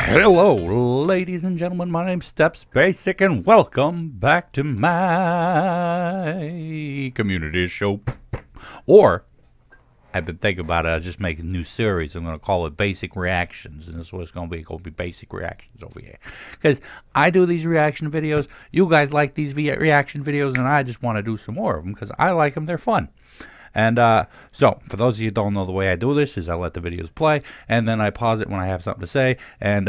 Hello, ladies and gentlemen. My name's Stepsbasic, and welcome back to my community show. Or, I've been thinking about it. I just make a new series. I'm going to call it Basic Reactions, and this is what it's going to be. It's going to be Basic Reactions over here. Because I do these reaction videos. You guys like these reaction videos, and I just want to do some more of them because I like them. They're fun. And so, for those of you who don't know, the way I do this is I let the videos play, and then I pause it when I have something to say, and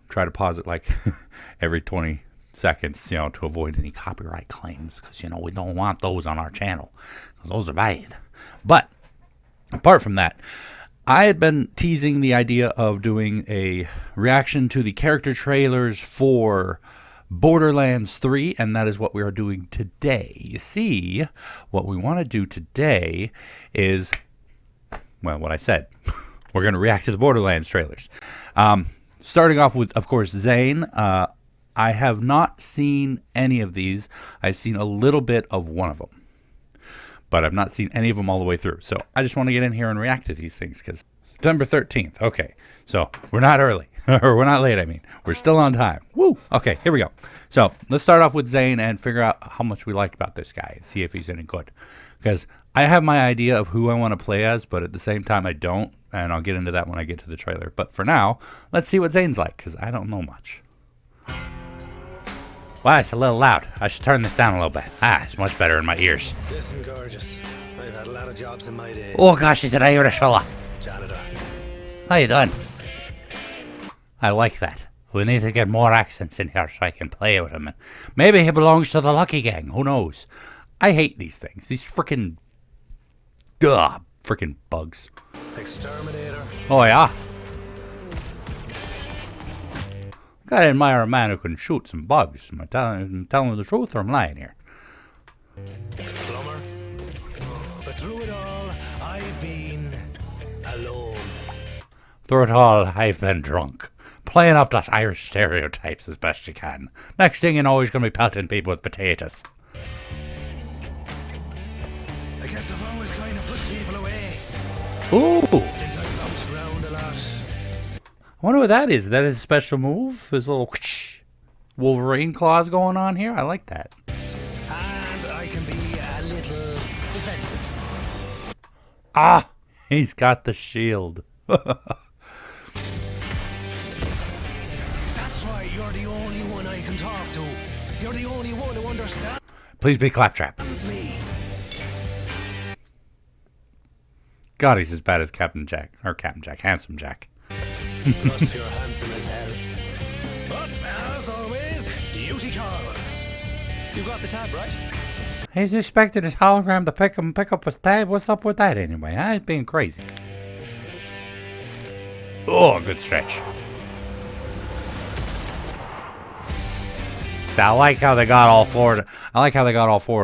try to pause it like every 20 seconds, you know, to avoid any copyright claims, because, you know, we don't want those on our channel, because those are bad. But, apart from that, I had been teasing the idea of doing a reaction to the character trailers for Borderlands 3, and that is what we are doing today. You see, what we want to do today is, well, what I said. We're going to react to the Borderlands trailers. Starting off with, of course, Zane. I have not seen any of these. I've seen a little bit of one of them, but I've not seen any of them all the way through. So I just want to get in here and react to these things, because September 13th. Okay, so we're not early. Or we're not late, I mean. We're still on time. Woo! Okay, here we go. So, let's start off with Zane and figure out how much we like about this guy and see if he's any good. Because I have my idea of who I want to play as, but at the same time I don't, and I'll get into that when I get to the trailer. But for now, let's see what Zane's like, because I don't know much. Wow, it's a little loud. I should turn this down a little bit. It's much better in my ears. Listen, gorgeous. I've had a lot of jobs in my day. Oh gosh, he's an Irish fella. Janitor. How you doing? I like that. We need to get more accents in here so I can play with him. Maybe he belongs to the Lucky Gang. Who knows? I hate these things. These freaking bugs. Exterminator. Oh, yeah? Gotta admire a man who can shoot some bugs. Am I telling the truth or I'm lying here? Plumber. But through it all, I've been alone. Through it all, I've been drunk. Playing up those Irish stereotypes as best you can. Next thing you know, he's going to be pelting people with potatoes. I guess I've always kind of put people away. Ooh. Since I've bounced around a lot. I wonder what that is. Is that his special move? His little Wolverine claws going on here? I like that. And I can be a little defensive. Ah! He's got the shield. You're the only one I can talk to. You're the only one who understands Please be Claptrap. me. God, he's as bad as Handsome Jack. Plus, you're handsome as hell. But as always, duty calls. You got the tab, right? He's expected his hologram to pick up his tab. What's up with that anyway? He's being crazy. Oh, good stretch. So I like how they got all four of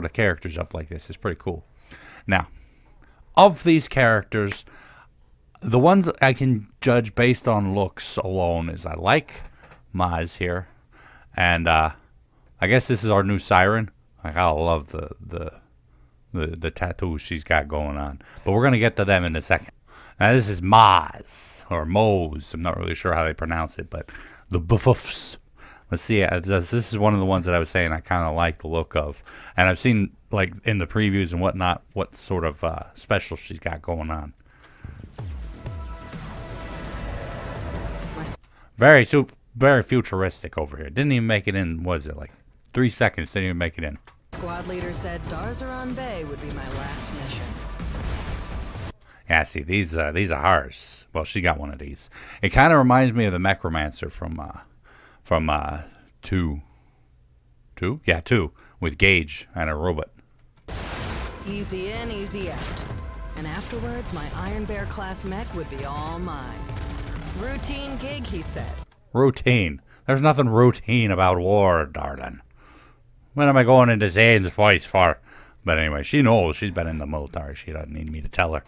the characters up like this. It's pretty cool. Now, of these characters, the ones I can judge based on looks alone is I like Maz here, and I guess this is our new Siren. Like, I love the tattoos she's got going on, but we're gonna get to them in a second. Now this is Maz or Mose. I'm not really sure how they pronounce it, but the buffs. Let's see. This is one of the ones that I was saying I kind of like the look of. And I've seen, like, in the previews and whatnot, what sort of special she's got going on. Very futuristic over here. Didn't even make it in, what is it, like 3 seconds, didn't even make it in. Squad leader said Darzaron Bay would be my last mission. Yeah, see, these are hers. Well, she got one of these. It kind of reminds me of the Necromancer from 2. Yeah, 2, with Gage and a robot. Easy in, easy out. And afterwards, my Iron Bear class mech would be all mine. Routine gig, he said. Routine. There's nothing routine about war, darling. What am I going into Zane's voice for? But anyway, she knows. She's been in the military. She doesn't need me to tell her.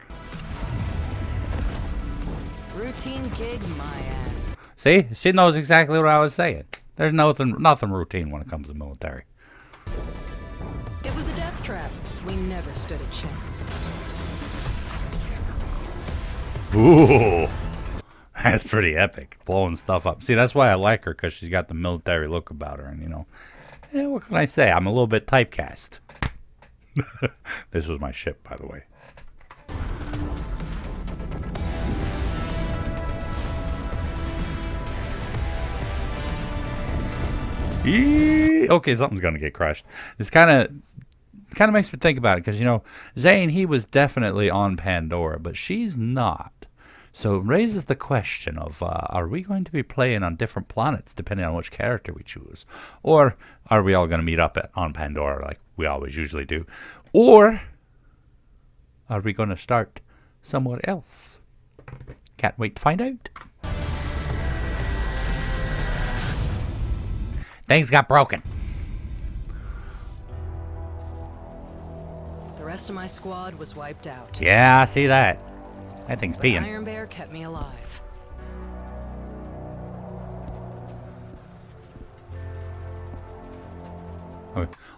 Routine gig, my ass. See? She knows exactly what I was saying. There's nothing routine when it comes to military. It was a death trap. We never stood a chance. Ooh, that's pretty epic. Blowing stuff up. See, that's why I like her, because she's got the military look about her. And, you know, what can I say? I'm a little bit typecast. This was my ship, by the way. Okay, something's gonna get crushed. This kind of makes me think about it, because, you know, Zane, he was definitely on Pandora, but she's not. So it raises the question of, are we going to be playing on different planets depending on which character we choose? Or are we all going to meet up on Pandora like we always usually do? Or are we going to start somewhere else? Can't wait to find out. Things got broken. The rest of my squad was wiped out. Yeah, I see that. That thing's But peeing. Iron Bear kept me alive.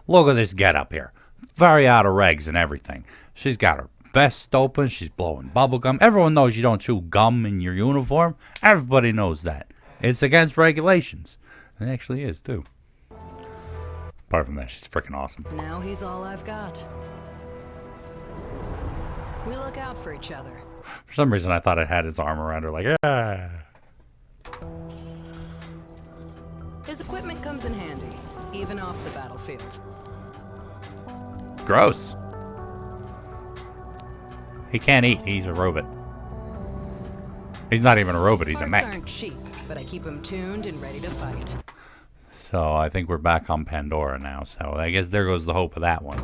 Look at this getup here. Very out of regs and everything. She's got her vest open. She's blowing bubble gum. Everyone knows you don't chew gum in your uniform. Everybody knows that. It's against regulations. It actually is, too. Apart from that, she's freaking awesome. Now he's all I've got. We look out for each other. For some reason, I thought it had his arm around her, like, ah. His equipment comes in handy, even off the battlefield. Gross. He can't eat. He's a robot. He's not even a robot. He's a Parts mech. aren't cheap, but I keep him tuned and ready to fight. So I think we're back on Pandora now. So I guess there goes the hope of that one.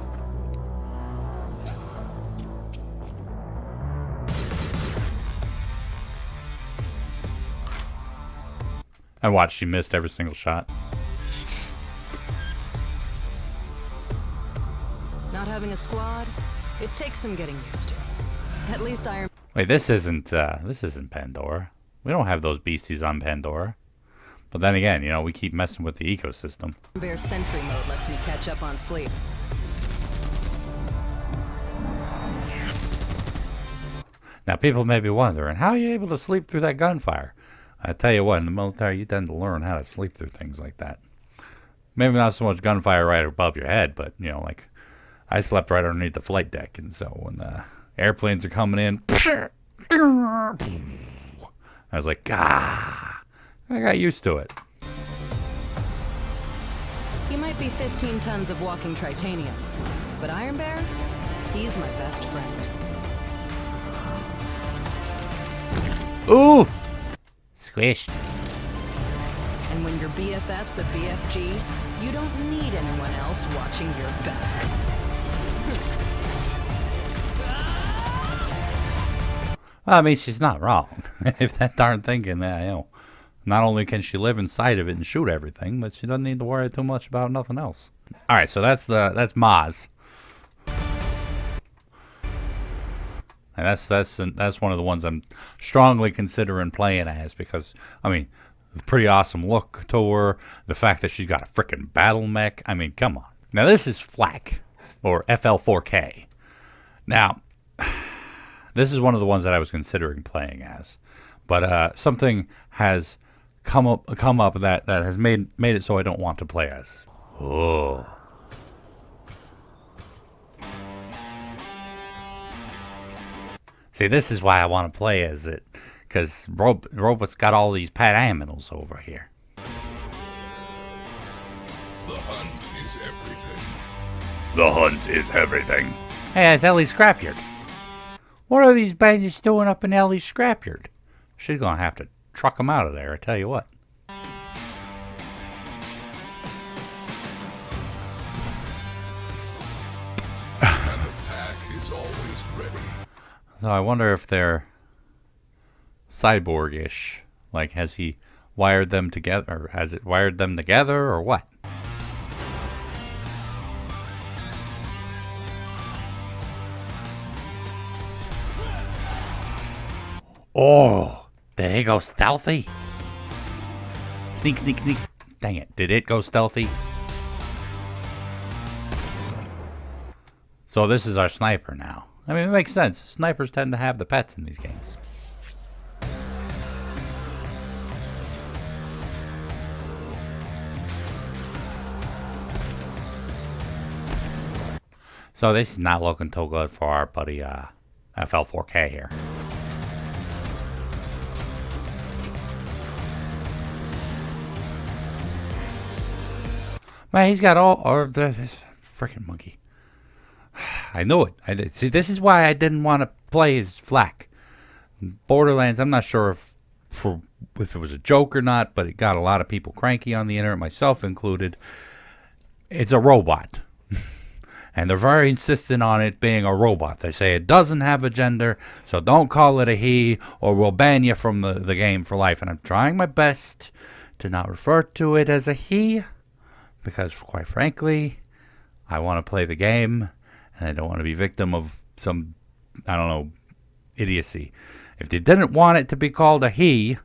I watched. She missed every single shot. Not having a squad, it takes some getting used to. At least Iron Wait, this isn't Pandora. We don't have those beasties on Pandora. But then again, you know, we keep messing with the ecosystem. Bear Sentry mode lets me catch up on sleep. Now, people may be wondering, how are you able to sleep through that gunfire? I tell you what, in the military, you tend to learn how to sleep through things like that. Maybe not so much gunfire right above your head, but, you know, like, I slept right underneath the flight deck, and so when the airplanes are coming in, I was like, ah, I got used to it. He might be 15 tons of walking tritanium, but Iron Bear, he's my best friend. Ooh! Squished. And when your BFF's a BFG, you don't need anyone else watching your back. Well, I mean, she's not wrong. If that darn thing can, you know, not only can she live inside of it and shoot everything, but she doesn't need to worry too much about nothing else. All right, so that's Maz, and that's one of the ones I'm strongly considering playing as, because I mean, the pretty awesome look to her, the fact that she's got a freaking battle mech. I mean, come on. Now this is Flak, or FL4K. Now, this is one of the ones that I was considering playing as, but something has come up that has made it so I don't want to play as. Oh. See, this is why I want to play as it, because Robot's got all these pet animals over here. The hunt is everything. The hunt is everything. Hey, it's Ellie's scrapyard. What are these bandits doing up in Ellie's scrapyard? She's going to have to truck them out of there, I tell you what. And the pack is always ready. So I wonder if they're cyborg-ish. Like, has he wired them together, or has it wired them together, or what? Oh, did it go stealthy? Sneak, sneak, sneak. Dang it, did it go stealthy? So this is our sniper now. I mean, it makes sense. Snipers tend to have the pets in these games. So this is not looking too good for our buddy FL4K here. Man, he's got all this freaking monkey. I know it. See, this is why I didn't want to play as Flak. Borderlands, I'm not sure if it was a joke or not, but it got a lot of people cranky on the internet, myself included. It's a robot. And they're very insistent on it being a robot. They say it doesn't have a gender, so don't call it a he, or we'll ban you from the game for life. And I'm trying my best to not refer to it as a he, because quite frankly, I want to play the game, and I don't want to be victim of some, I don't know, idiocy. If they didn't want it to be called a he,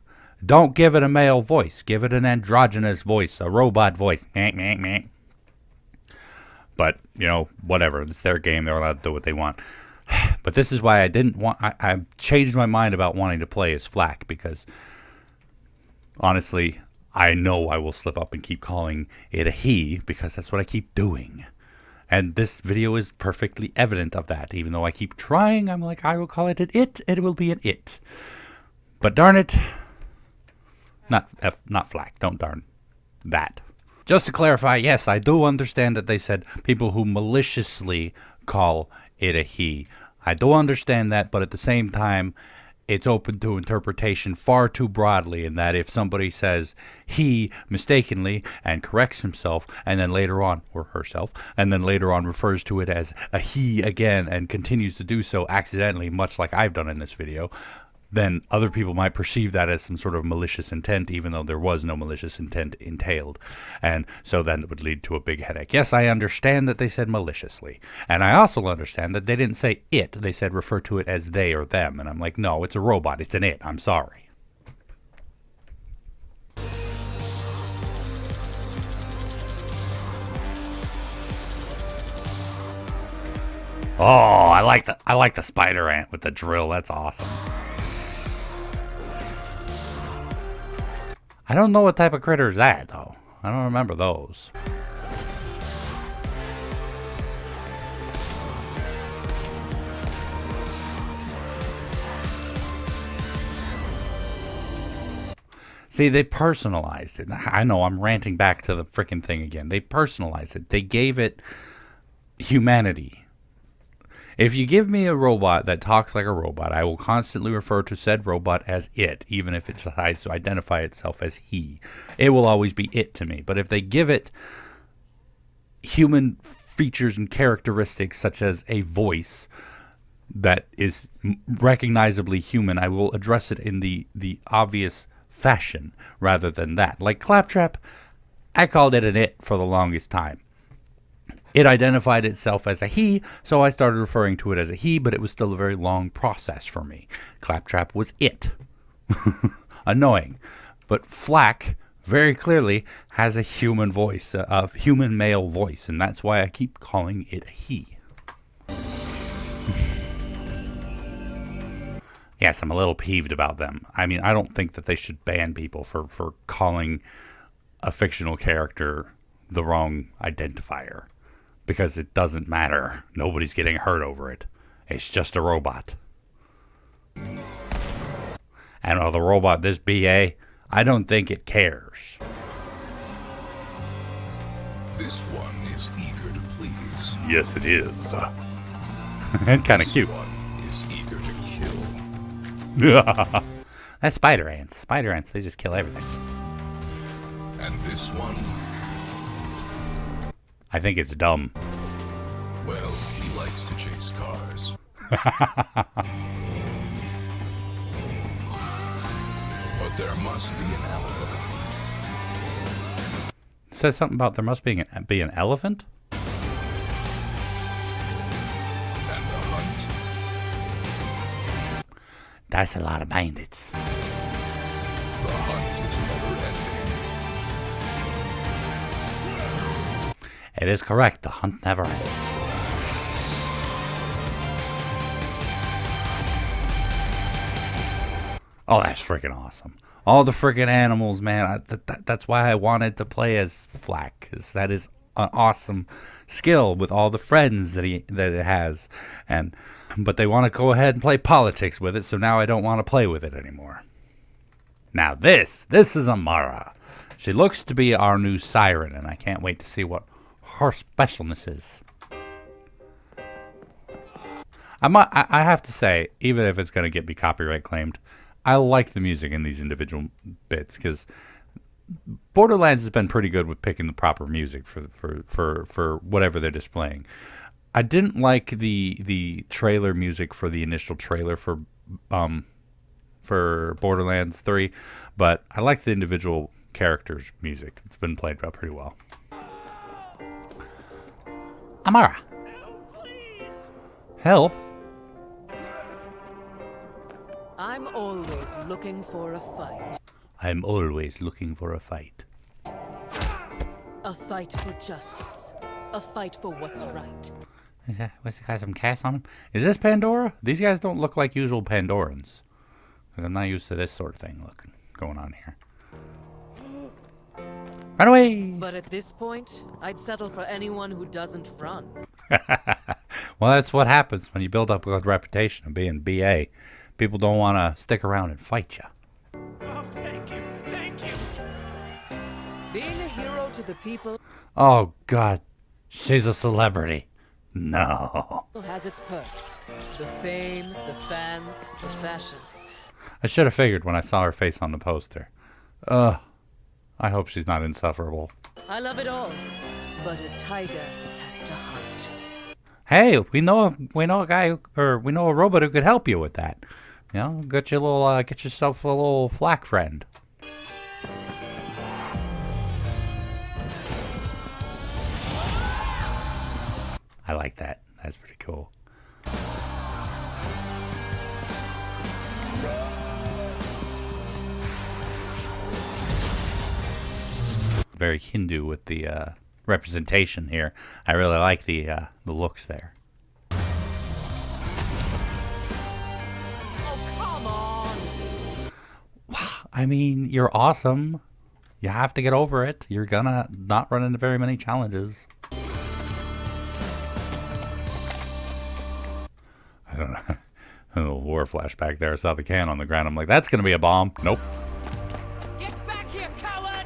don't give it a male voice. Give it an androgynous voice, a robot voice. Meh, meh, meh. But, you know, whatever. It's their game. They're allowed to do what they want. But this is why I didn't want... I changed my mind about wanting to play as Flak, because, honestly, I know I will slip up and keep calling it a he, because that's what I keep doing. And this video is perfectly evident of that. Even though I keep trying, I'm like, I will call it an it. It will be an it. But darn it. Not Flak. Don't darn that. Just to clarify, yes, I do understand that they said people who maliciously call it a he. I do understand that, but at the same time, it's open to interpretation far too broadly, in that if somebody says he mistakenly and corrects himself, and then later on, or herself, and then later on refers to it as a he again and continues to do so accidentally, much like I've done in this video, then other people might perceive that as some sort of malicious intent, even though there was no malicious intent entailed. And so then it would lead to a big headache. Yes, I understand that they said maliciously. And I also understand that they didn't say it. They said refer to it as they or them. And I'm like, no, it's a robot. It's an it. I'm sorry. Oh, I like the spider ant with the drill. That's awesome. I don't know what type of critter is that, though. I don't remember those. See, they personalized it. I know, I'm ranting back to the freaking thing again. They personalized it. They gave it humanity. If you give me a robot that talks like a robot, I will constantly refer to said robot as it, even if it decides to identify itself as he. It will always be it to me. But if they give it human features and characteristics, such as a voice that is recognizably human, I will address it in the obvious fashion rather than that. Like Claptrap, I called it an it for the longest time. It identified itself as a he, so I started referring to it as a he, but it was still a very long process for me. Claptrap was it. Annoying. But Flak, very clearly, has a human voice, a human male voice, and that's why I keep calling it a he. Yes, I'm a little peeved about them. I mean, I don't think that they should ban people for calling a fictional character the wrong identifier. Because it doesn't matter. Nobody's getting hurt over it. It's just a robot. And the robot, this BA, I don't think it cares. This one is eager to please. Yes, it is. And kind of cute. This one is eager to kill. That's spider ants. Spider ants, they just kill everything. And this one, I think it's dumb. well, he likes to chase cars. But there must be an elephant. It says something about there must be an elephant? And the hunt, That's a lot of bandits. the hunt is never ending. It is correct. The hunt never ends. Oh, that's freaking awesome. All the freaking animals, man. That's why I wanted to play as Flak, because that is an awesome skill with all the friends that it has. But they want to go ahead and play politics with it, so now I don't want to play with it anymore. Now this is Amara. She looks to be our new siren, and I can't wait to see what her specialness is. I have to say, even if it's going to get me copyright claimed, I like the music in these individual bits, because Borderlands has been pretty good with picking the proper music for whatever they're displaying. I didn't like the trailer music for the initial trailer for Borderlands 3, but I like the individual characters' music. It's been played out pretty well. Amara. Help? I'm always looking for a fight. I'm always looking for a fight. A fight for justice. A fight for what's right. What's the guy, some cast on him? Is this Pandora? These guys don't look like usual Pandorans. Because I'm not used to this sort of thing going on here. Run away! But at this point, I'd settle for anyone who doesn't run. Well, that's what happens when you build up a good reputation of being BA. People don't want to stick around and fight you. Oh, thank you. Thank you. Being a hero to the people Oh, God. She's a celebrity. No. has its perks. The fame, the fans, the fashion. I should have figured when I saw her face on the poster. Ugh. I hope she's not insufferable. I love it all. But a tiger has to hunt. Hey, we know a guy, or we know a robot who could help you with that. You know, get yourself a little Flak friend. I like that. That's pretty cool. Very Hindu with the representation here. I really like the looks there. Oh, come on! I mean, you're awesome. You have to get over it. You're gonna not run into very many challenges. I don't know. A little war flashback there. I saw the can on the ground. I'm like, that's gonna be a bomb. Nope. Get back here, coward!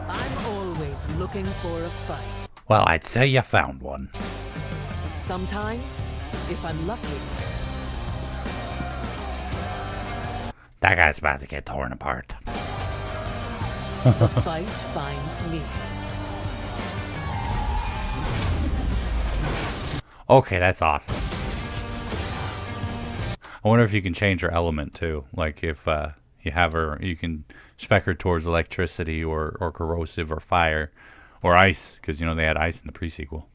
I'm always looking for a fight. Well, I'd say you found one. But sometimes, if I'm lucky, That guy's about to get torn apart. the fight finds me. Okay, that's awesome. I wonder if you can change her element too. Like if you have her, you can spec her towards electricity or corrosive or fire or ice, because you know they had ice in the pre-sequel.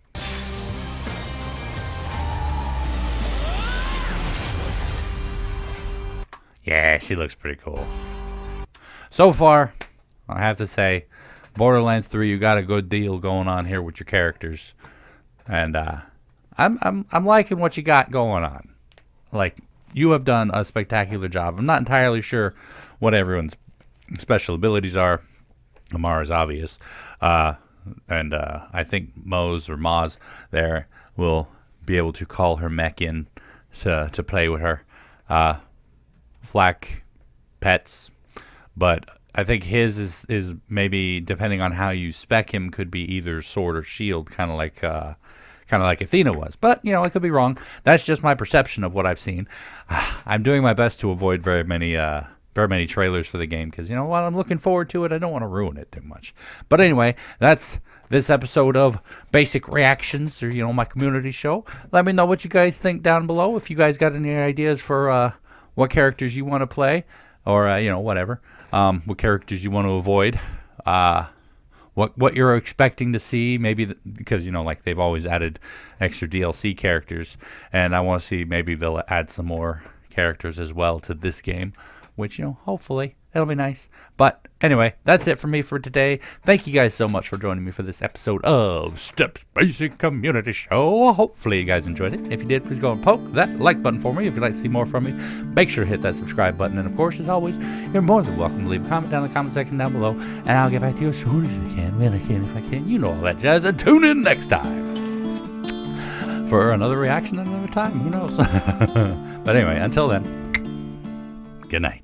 Yeah, she looks pretty cool. So far, I have to say, Borderlands 3, you got a good deal going on here with your characters, and I'm liking what you got going on. Like, you have done a spectacular job. I'm not entirely sure what everyone's special abilities are. Amara's obvious, and I think Moz there will be able to call her mech in to play with her. Flak pets, but I think his is maybe, depending on how you spec him, could be either sword or shield, kind of like Athena was. But you know, I could be wrong. That's just my perception of what I've seen. I'm doing my best to avoid very many trailers for the game, because you know what, I'm looking forward to it. I don't want to ruin it too much. But anyway, that's this episode of Basic Reactions, or you know, my community show. Let me know what you guys think down below. If you guys got any ideas for what characters you want to play, or you know, whatever, what characters you want to avoid, what you're expecting to see, maybe because you know, like they've always added extra DLC characters, and I want to see maybe they'll add some more characters as well to this game, which you know, hopefully It'll be nice. But anyway, that's it for me for today. Thank you guys so much for joining me for this episode of Steps Basic Community Show. Hopefully you guys enjoyed it. If you did, please go and poke that like button for me. If you'd like to see more from me, make sure to hit that subscribe button. And of course, as always, you're more than welcome to leave a comment down in the comment section down below. And I'll get back to you as soon as I can, when I can, if I can. You know all that jazz. And tune in next time for another reaction at another time. Who knows? But anyway, until then, good night.